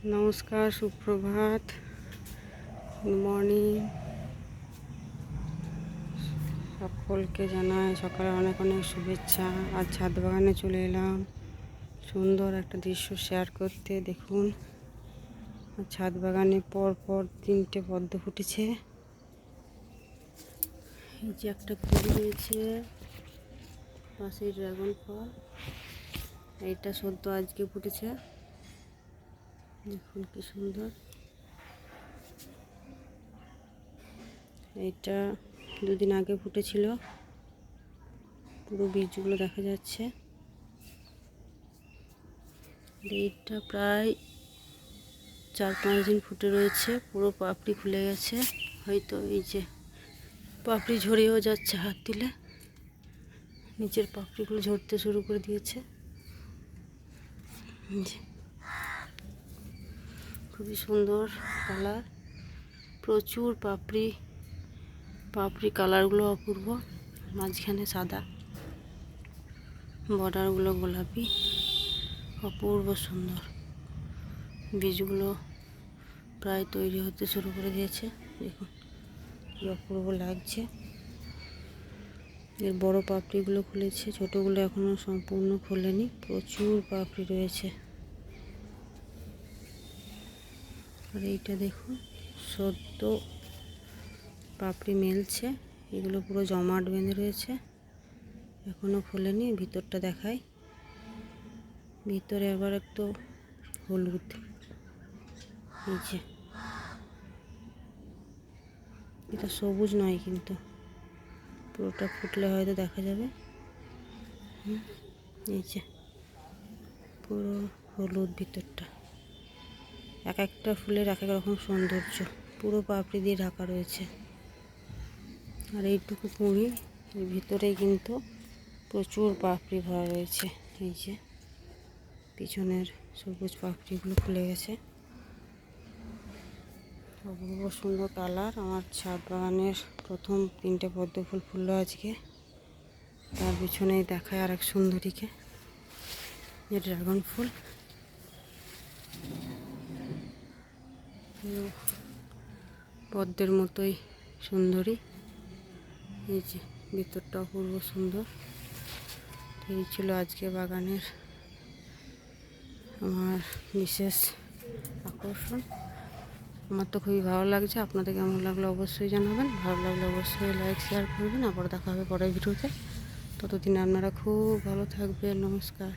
নমস্কার, সুপ্রভাত, good morning. সকলকে জানাই সকালে অনেক অনেক শুভেচ্ছা। আজ ছাদ বাগানে চলে এলাম সুন্দর একটা দৃশ্য শেয়ার করতে। দেখুন, ছাদ বাগানে পরপর 3টে পদ্ম ফুটেছে। এই যে একটা ফুল রয়েছে, পাশে ড্রাগন ফল, এইটা সদ্য আজকে ফুটেছে। দেখুন কি সুন্দর। এইটা দুদিন আগে ফুটেছিল, পুরো বীজগুলো দেখা যাচ্ছে। এইটা প্রায় 4-5 দিন ফুটে রয়েছে, পুরো পাপড়ি খুলে গেছে। হয়তো এই যে পাপড়ি ঝরেও যাচ্ছে, হাত দিলে নিচের পাপড়িগুলো ঝরতে শুরু করে দিয়েছে। খুবই সুন্দর কালার, প্রচুর পাপড়ি কালারগুলো অপূর্ব। মাঝখানে সাদা, বর্ডারগুলো গোলাপি, অপূর্ব সুন্দর। বীজগুলো প্রায় তৈরি হতে শুরু করে দিয়েছে। দেখুন কি অপূর্ব লাগছে। এর বড় পাপড়িগুলো খুলেছে, ছোটগুলো এখনো সম্পূর্ণ খোলেনি। প্রচুর পাপড়ি রয়েছে। আর এইটা দেখুন, সদ্য পাপড়ি মেলছে। এগুলো পুরো জমাট বেঁধে রয়েছে, এখনো খোলেনি। ভিতরটা দেখাই, ভিতরে আবার একটু হলুদ। এই যে এটা সবুজ নয়, কিন্তু পুরোটা ফুটলে হয়তো দেখা যাবে। এই যে পুরো হলুদ ভিতরটা। এক একটা ফুলের এক এক রকম সৌন্দর্য, পুরো পাপড়ি দিয়ে ঢাকা রয়েছে। আর এইটুকু কুঁড়ি, এর ভিতরেই কিন্তু প্রচুর পাপড়ি ভরা রয়েছে। এই যে পিছনের সবুজ পাপড়িগুলো খুলে গেছে। অপূর্ব সুন্দর কালার। আমার ছাদ বাগানের প্রথম 3টে পদ্ম ফুল ফুললো আজকে। তার পিছনেই দেখায় আর এক সুন্দরীকে, যে ড্রাগন ফুল। পদ্মের মতোই সুন্দরী। এই যে ভিতরটা অপূর্ব সুন্দর। এই ছিল আজকে বাগানের আমার বিশেষ আকর্ষণ। আমার তো খুবই ভালো লাগছে। আপনাদের কেমন লাগলো অবশ্যই জানাবেন। ভালো লাগলে অবশ্যই লাইক শেয়ার করবেন। আবার দেখা হবে পরের ভিডিওতে। ততদিন আপনারা খুব ভালো থাকবেন। নমস্কার।